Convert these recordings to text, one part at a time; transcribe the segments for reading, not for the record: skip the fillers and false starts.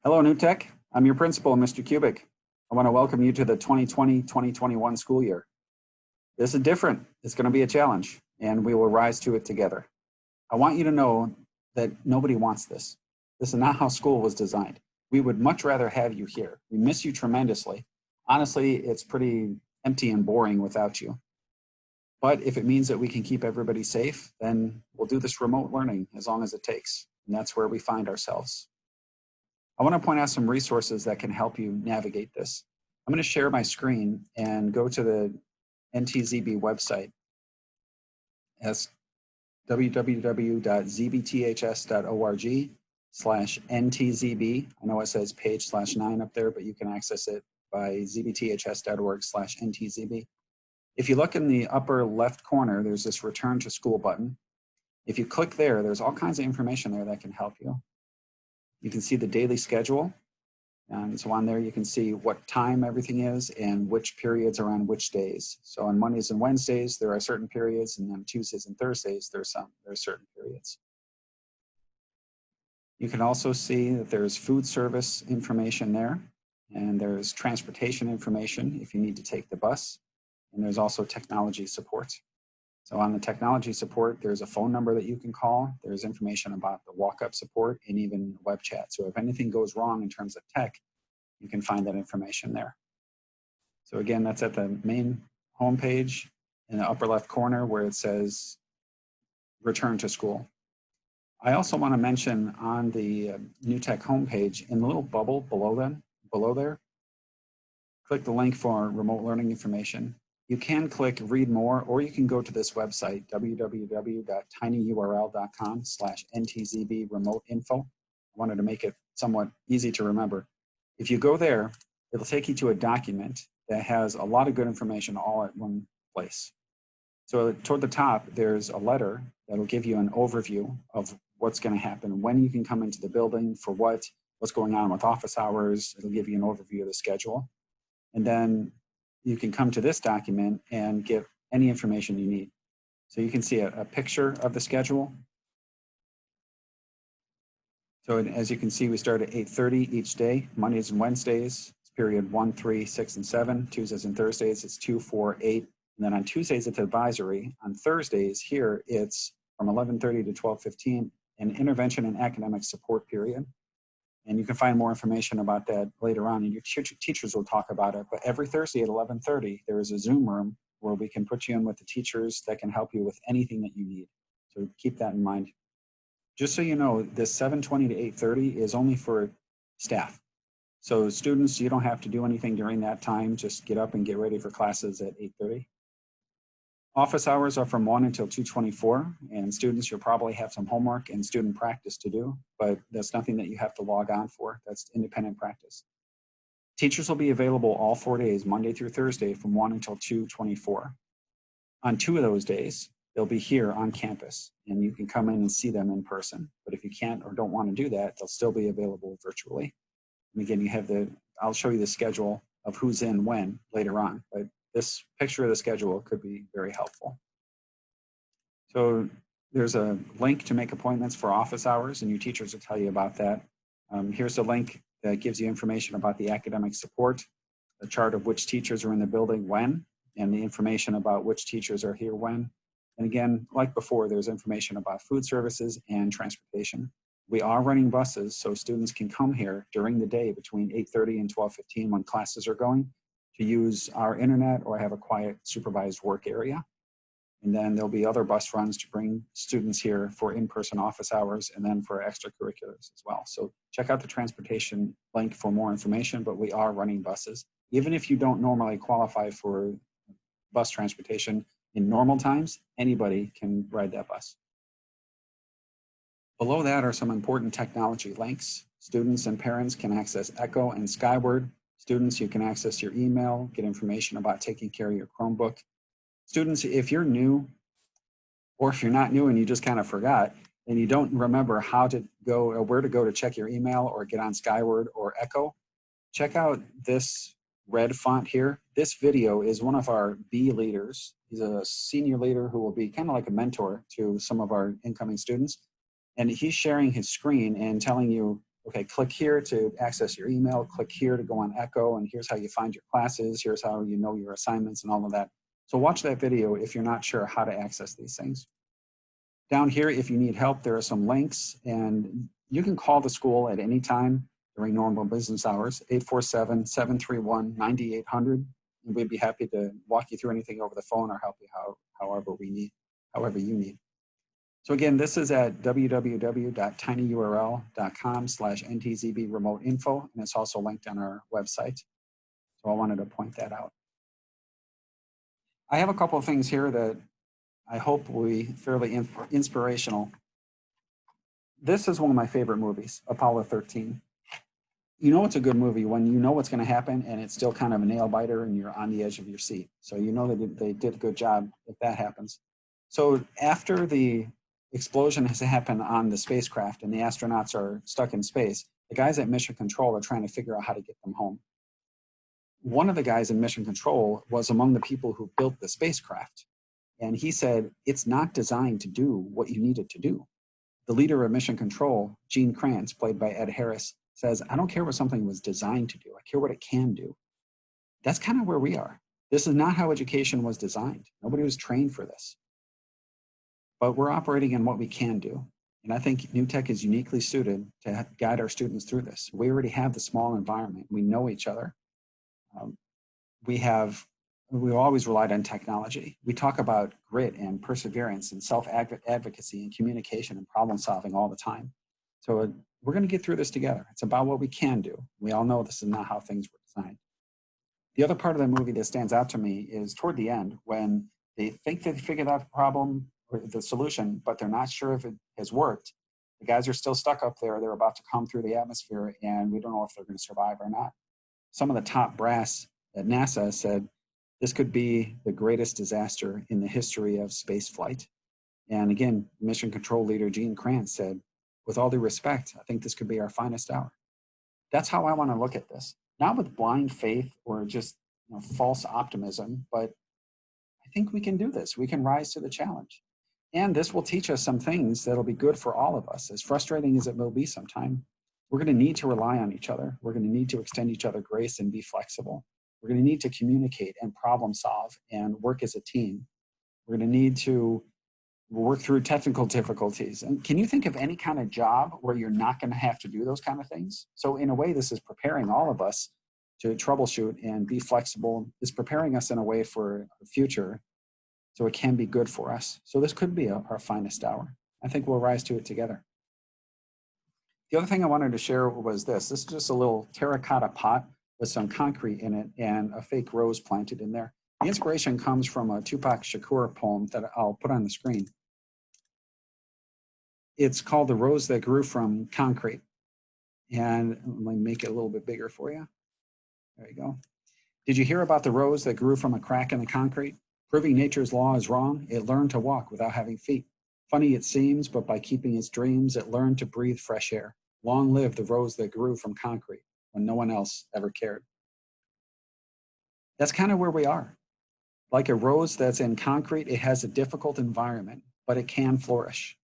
Hello, New Tech. I'm your principal, Mr. Kubik. I want to welcome you to the 2020-2021 school year. This is different. It's going to be a challenge, and we will rise to it together. I want you to know that nobody wants this. This is not how school was designed. We would much rather have you here. We miss you tremendously. Honestly, it's pretty empty and boring without you. But if it means that we can keep everybody safe, then we'll do this remote learning as long as it takes. And that's where we find ourselves. I want to point out some resources that can help you navigate this. I'm going to share my screen and go to the NTZB website as www.zbths.org/NTZB. I know it says page/9 up there, but you can access it by zbths.org/NTZB. If you look in the upper left corner, there's this Return to School button. If you click there, there's all kinds of information there that can help you. You can see the daily schedule. And so on there, you can see what time everything is and which periods are on which days. So on Mondays and Wednesdays, there are certain periods, and then Tuesdays and Thursdays, there are certain periods. You can also see that there's food service information there, and there's transportation information if you need to take the bus, and there's also technology support. So on the technology support, there's a phone number that you can call. There's information about the walk-up support and even web chat. So if anything goes wrong in terms of tech, you can find that information there. So again, that's at the main homepage in the upper left corner where it says Return to School. I also want to mention on the New Tech homepage, in the little bubble below there, click the link for remote learning information. You can click read more, or you can go to this website, www.tinyurl.com/NTZB remote info. I wanted to make it somewhat easy to remember. If you go there, it'll take you to a document that has a lot of good information all at one place. So toward the top, there's a letter that'll give you an overview of what's going to happen, when you can come into the building, for what's going on with office hours. It'll give you an overview of the schedule. And then you can come to this document and get any information you need. So you can see a picture of the schedule. So as you can see, we start at 8:30 each day, Mondays and Wednesdays. It's period 1, 3, 6, and 7. Tuesdays and Thursdays, it's 2, 4, 8. And then on Tuesdays, it's advisory. On Thursdays, here, it's from 11:30 to 12:15, an intervention and academic support period. And you can find more information about that later on, and your teachers will talk about it. But every Thursday at 11:30, there is a Zoom room where we can put you in with the teachers that can help you with anything that you need. So keep that in mind. Just so you know, this 7:20 to 8:30 is only for staff. So students, you don't have to do anything during that time. Just get up and get ready for classes at 8:30. Office hours are from 1 until 2:24, and students, you'll probably have some homework and student practice to do, but that's nothing that you have to log on for. That's independent practice. Teachers will be available all 4 days, Monday through Thursday, from 1 until 2:24. On 2 of those days, they'll be here on campus, and you can come in and see them in person. But if you can't or don't want to do that, they'll still be available virtually. And again, you have I'll show you the schedule of who's in when later on, but this picture of the schedule could be very helpful. So there's a link to make appointments for office hours, and your teachers will tell you about that. Here's a link that gives you information about the academic support, a chart of which teachers are in the building when, and the information about which teachers are here when. And again, like before, there's information about food services and transportation. We are running buses, so students can come here during the day between 8:30 and 12:15 when classes are going, to use our internet or have a quiet supervised work area. And then there'll be other bus runs to bring students here for in-person office hours and then for extracurriculars as well. So check out the transportation link for more information, but we are running buses. Even if you don't normally qualify for bus transportation in normal times, anybody can ride that bus. Below that are some important technology links. Students and parents can access Echo and Skyward. Students, you can access your email, get information about taking care of your Chromebook. Students, if you're new, or if you're not new and you just kind of forgot, and you don't remember how to go or where to go to check your email or get on Skyward or Echo, check out this red font here. This video is one of our B leaders. He's a senior leader who will be kind of like a mentor to some of our incoming students. And he's sharing his screen and telling you okay, click here to access your email, click here to go on Echo, and here's how you find your classes, here's how you know your assignments and all of that. So watch that video if you're not sure how to access these things. Down here, if you need help, there are some links, and you can call the school at any time during normal business hours, 847-731-9800, and we'd be happy to walk you through anything over the phone or help you however you need. So again, this is at www.tinyurl.com/ntzbremote.info, and it's also linked on our website. So I wanted to point that out. I have a couple of things here that I hope will be fairly inspirational. This is one of my favorite movies, Apollo 13. You know it's a good movie when you know what's going to happen and it's still kind of a nail biter and you're on the edge of your seat. So you know that they did a good job if that happens. So after the explosion has happened on the spacecraft and the astronauts are stuck in space, the guys at Mission Control are trying to figure out how to get them home. One of the guys in Mission Control was among the people who built the spacecraft. And he said, it's not designed to do what you need it to do. The leader of Mission Control, Gene Kranz, played by Ed Harris, says, I don't care what something was designed to do. I care what it can do. That's kind of where we are. This is not how education was designed. Nobody was trained for this. But we're operating in what we can do. And I think New Tech is uniquely suited to guide our students through this. We already have the small environment. We know each other. We've always relied on technology. We talk about grit and perseverance and self-advocacy and communication and problem solving all the time. So we're going to get through this together. It's about what we can do. We all know this is not how things were designed. The other part of the movie that stands out to me is toward the end when they think they figured out the problem or the solution, but they're not sure if it has worked. The guys are still stuck up there. They're about to come through the atmosphere and we don't know if they're going to survive or not. Some of the top brass at NASA said, this could be the greatest disaster in the history of space flight. And again, Mission Control leader Gene Kranz said, with all due respect, I think this could be our finest hour. That's how I want to look at this. Not with blind faith or just false optimism, but I think we can do this. We can rise to the challenge. And this will teach us some things that'll be good for all of us. As frustrating as it will be sometime, we're going to need to rely on each other. We're going to need to extend each other grace and be flexible. We're going to need to communicate and problem solve and work as a team. We're going to need to work through technical difficulties. And can you think of any kind of job where you're not going to have to do those kind of things? So in a way, this is preparing all of us to troubleshoot and be flexible. It's preparing us in a way for the future so it can be good for us. So this could be our finest hour. I think we'll rise to it together. The other thing I wanted to share was this. This is just a little terracotta pot with some concrete in it and a fake rose planted in there. The inspiration comes from a Tupac Shakur poem that I'll put on the screen. It's called The Rose That Grew from Concrete. And let me make it a little bit bigger for you. There you go. Did you hear about the rose that grew from a crack in the concrete? Proving nature's law is wrong, it learned to walk without having feet. Funny it seems, but by keeping its dreams, it learned to breathe fresh air. Long live the rose that grew from concrete when no one else ever cared. That's kind of where we are. Like a rose that's in concrete, it has a difficult environment, but it can flourish.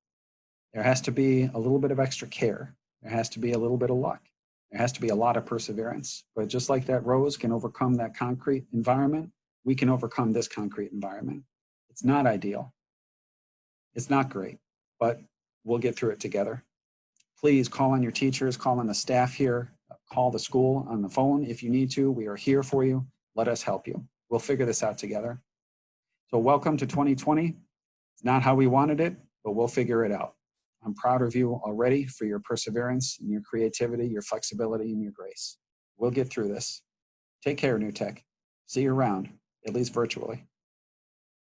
There has to be a little bit of extra care. There has to be a little bit of luck. There has to be a lot of perseverance. But just like that rose can overcome that concrete environment, we can overcome this concrete environment. It's not ideal. It's not great, but we'll get through it together. Please call on your teachers, call on the staff here, call the school on the phone if you need to. We are here for you. Let us help you. We'll figure this out together. So welcome to 2020. It's not how we wanted it, but we'll figure it out. I'm proud of you already for your perseverance and your creativity, your flexibility, and your grace. We'll get through this. Take care, New Tech. See you around, at least virtually.